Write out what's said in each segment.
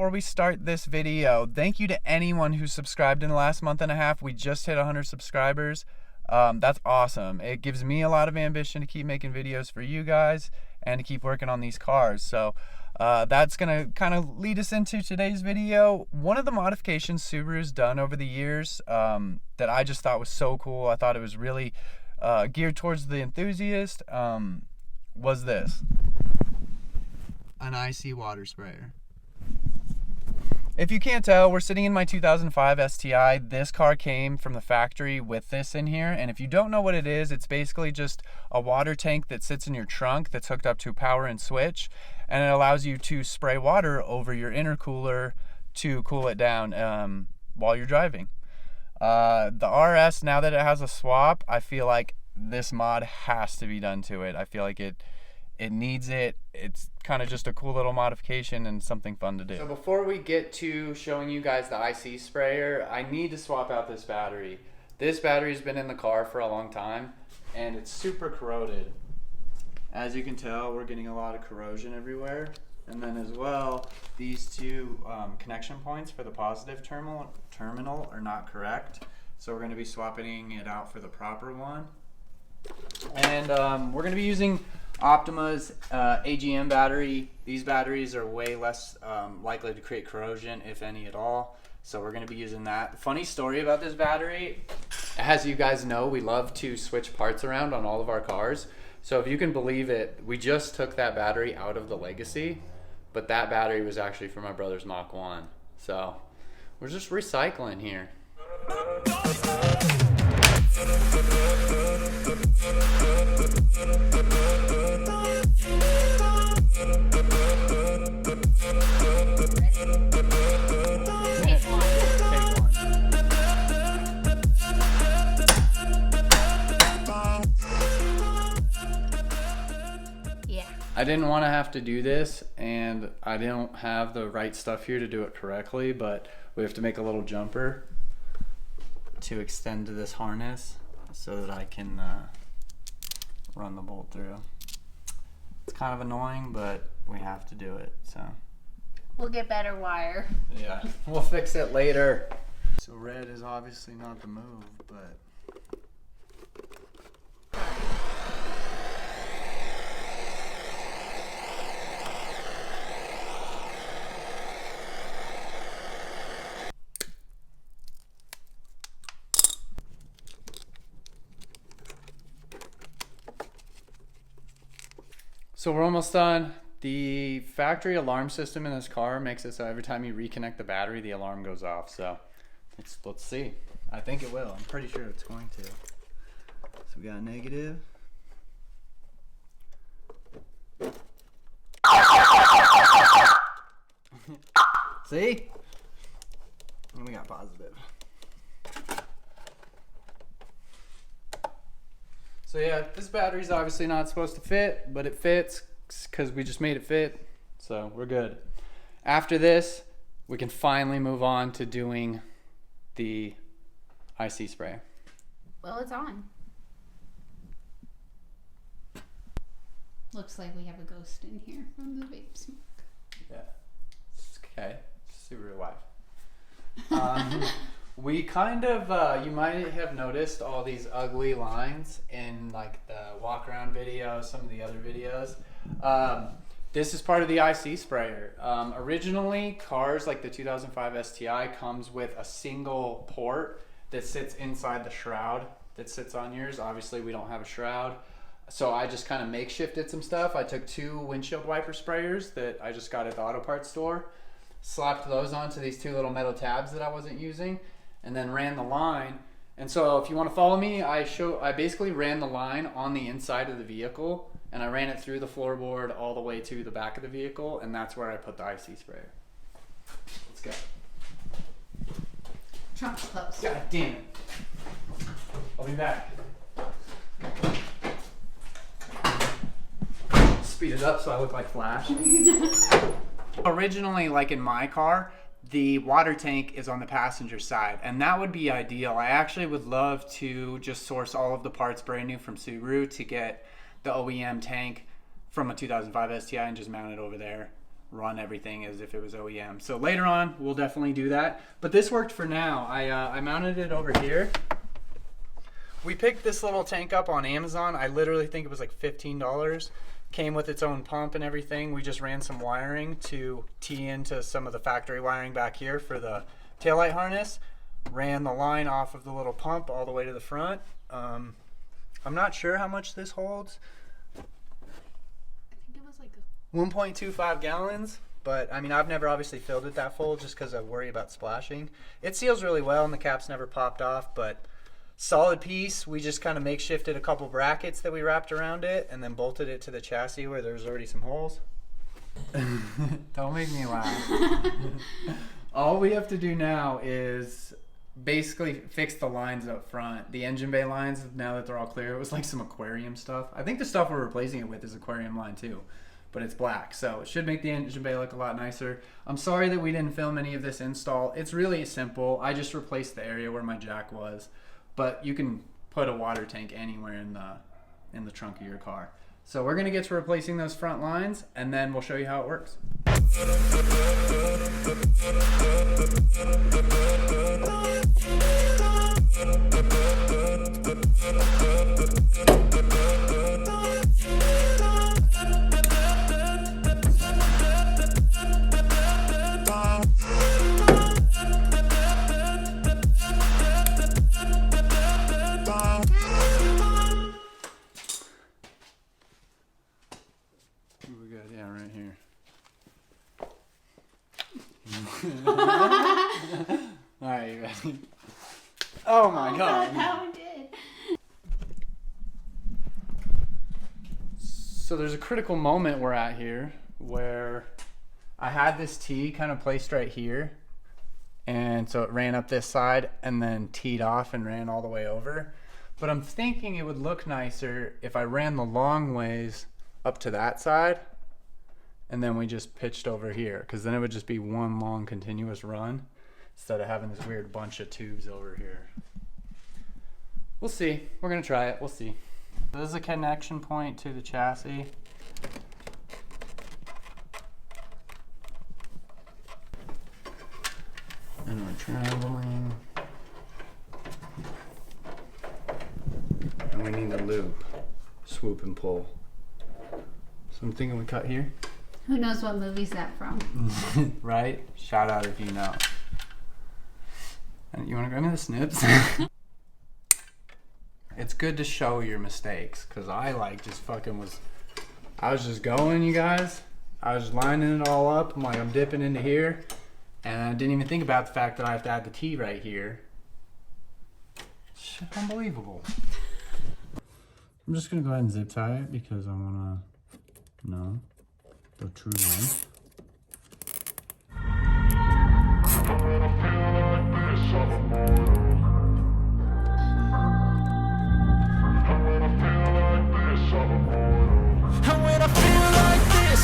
before we start this video, thank you to anyone who subscribed in the last month and a half. We just hit 100 subscribers. That's awesome. It gives me a lot of ambition to keep making videos for you guys and to keep working on these cars. So that's gonna kind of lead us into today's video. One of the modifications Subaru's done over the years that I just thought was so cool, I thought it was really geared towards the enthusiast, was this. An IC water sprayer. If you can't tell, we're sitting in my 2005 STI. This car came from the factory with this in here, and if you don't know what it is, it's basically just a water tank that sits in your trunk that's hooked up to a power and switch, and it allows you to spray water over your intercooler to cool it down while you're driving. The RS, now that it has a swap, I feel like this mod has to be done to it. I feel like it needs it. It's kind of just a cool little modification and something fun to do. So before we get to showing you guys the IC sprayer, I need to swap out this battery. This battery's been in the car for a long time and it's super corroded. As you can tell, we're getting a lot of corrosion everywhere. And then as well, these two connection points for the positive terminal are not correct. So we're going to be swapping it out for the proper one. And we're going to be using Optima's AGM battery. These batteries are way less likely to create corrosion, if any at all. So we're going to be using that. The funny story about this battery, as you guys know, we love to switch parts around on all of our cars. So if you can believe it, we just took that battery out of the Legacy, but that battery was actually for my brother's Mach 1. So we're just recycling here. I didn't want to have to do this, and I don't have the right stuff here to do it correctly, but we have to make a little jumper to extend to this harness so that I can run the bolt through. It's kind of annoying, but we have to do it, so. We'll get better wire. Yeah, we'll fix it later. So red is obviously not the move, but. So we're almost done. The factory alarm system in this car makes it so every time you reconnect the battery, the alarm goes off. So let's see. I think it will. I'm pretty sure it's going to. So we got a negative. See? And we got positive. So yeah, this battery's obviously not supposed to fit, but it fits because we just made it fit, so we're good. After this, we can finally move on to doing the IC spray. Well, it's on. Looks like we have a ghost in here from the vape smoke. Yeah, it's okay. Subaru wife. We kind of, you might have noticed all these ugly lines in like the walk around video, some of the other videos. This is part of the IC sprayer. Originally, cars like the 2005 STI comes with a single port that sits inside the shroud that sits on yours. Obviously, we don't have a shroud. So I just kind of makeshifted some stuff. I took two windshield wiper sprayers that I just got at the auto parts store, slapped those onto these two little metal tabs that I wasn't using, and then ran the line. And so if you want to follow me, I basically ran the line on the inside of the vehicle, and I ran it through the floorboard all the way to the back of the vehicle, and that's where I put the IC sprayer. Let's go. Trunk's closed. God damn it. I'll be back. Speed it up so I look like Flash. Originally, like in my car, the water tank is on the passenger side, and that would be ideal. I actually would love to just source all of the parts brand new from Subaru to get the OEM tank from a 2005 STI and just mount it over there. run everything as if it was OEM. So later on, we'll definitely do that. But this worked for now. I mounted it over here. We picked this little tank up on Amazon. I literally think it was like $15. Came with its own pump and everything. We just ran some wiring to tee into some of the factory wiring back here for the taillight harness. Ran the line off of the little pump all the way to the front. I'm not sure how much this holds. I think it was like 1.25 gallons, but I mean, I've never obviously filled it that full just because I worry about splashing. It seals really well and the cap's never popped off, but solid piece. We just kind of makeshifted a couple brackets that we wrapped around it and then bolted it to the chassis where there's already some holes. Don't make me laugh. All we have to do now is basically fix the lines up front. The engine bay lines, now that they're all clear, it was like some aquarium stuff. I think the stuff we're replacing it with is aquarium line too, but it's black, so it should make the engine bay look a lot nicer. I'm sorry that we didn't film any of this install. It's really simple. I just replaced the area where my jack was, but you can put a water tank anywhere in the trunk of your car. So we're gonna get to replacing those front lines and then we'll show you how it works. We got, yeah, right here. All right, you ready? Oh my God. That one did. So there's a critical moment we're at here where I had this tee kind of placed right here. And so it ran up this side and then teed off and ran all the way over. But I'm thinking it would look nicer if I ran the long ways up to that side and then we just pitched over here, because then it would just be one long continuous run instead of having this weird bunch of tubes over here. We'll see. We're gonna try it. We'll see. This is a connection point to the chassis. And we're traveling. And we need a loop. Swoop and pull. So I'm thinking we cut here. Who knows what movie's that from? Right? Shout out if you know. And you want to go into the snips? It's good to show your mistakes, because I was just going, you guys. I was lining it all up. I'm dipping into here. And I didn't even think about the fact that I have to add the T right here. Shit, unbelievable. I'm just going to go ahead and zip tie it because I want to know the true length.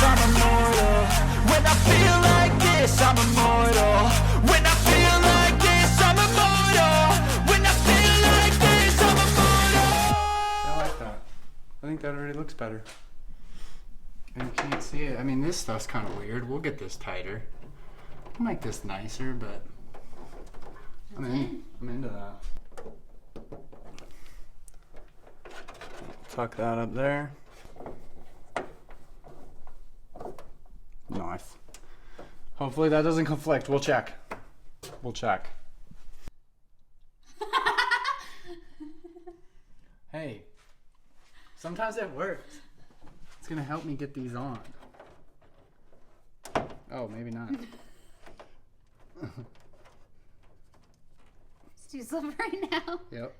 I'm immortal. When I feel like this, I'm immortal. When I feel like this, I'm immortal. When I feel like this, I'm immortal. I like that. I think that already looks better. And you can't see it. I mean, this stuff's kind of weird. We'll get this tighter. We'll make this nicer, but I'm into that. Tuck that up there. Nice. Hopefully that doesn't conflict. We'll check. We'll check. Hey, sometimes it works. It's gonna help me get these on. Oh, maybe not. It's too slippery now. Yep.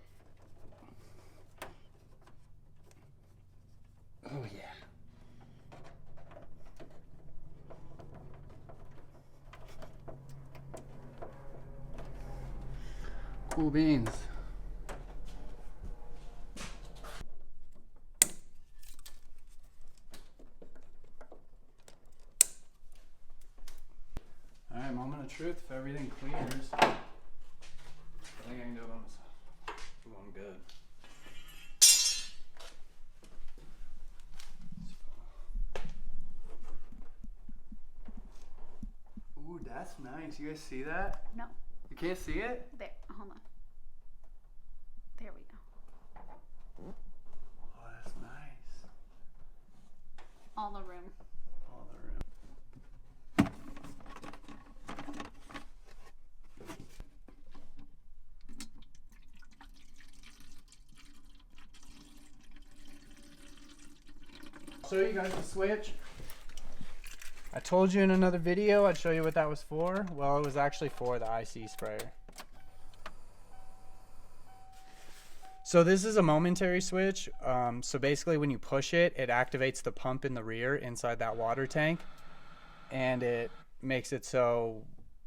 Oh yeah. Cool beans. Alright, moment of truth. If everything clears, I think I can do it on myself. Ooh, I'm good. that's nice. You guys see that? No. You can't see it? There. Hold on. There we go. Oh, that's nice. All the room. All the room. I'll show you guys the switch. I told you in another video I'd show you what that was for. Well, it was actually for the IC sprayer. So this is a momentary switch. So basically when you push it, it activates the pump in the rear inside that water tank, and it makes it so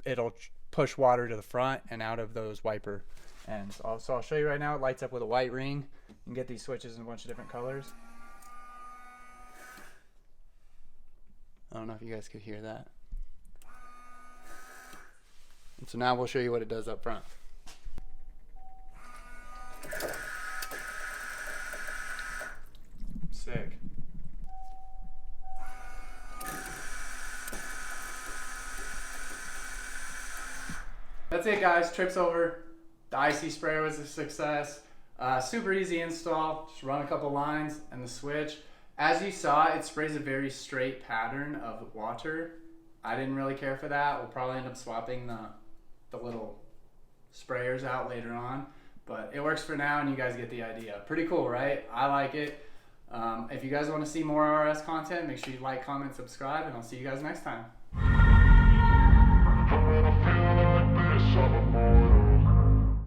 it'll push water to the front and out of those wiper ends. So I'll show you right now. It lights up with a white ring. You can get these switches in a bunch of different colors. I don't know if you guys could hear that. And so now we'll show you what it does up front. Sick. That's it, guys. Trip's over. The IC sprayer was a success. Super easy install. Just run a couple lines and the switch. As you saw, it sprays a very straight pattern of water. I didn't really care for that. We'll probably end up swapping the little sprayers out later on. But it works for now, and you guys get the idea. Pretty cool, right? I like it. If you guys want to see more RS content, make sure you like, comment, subscribe, and I'll see you guys next time.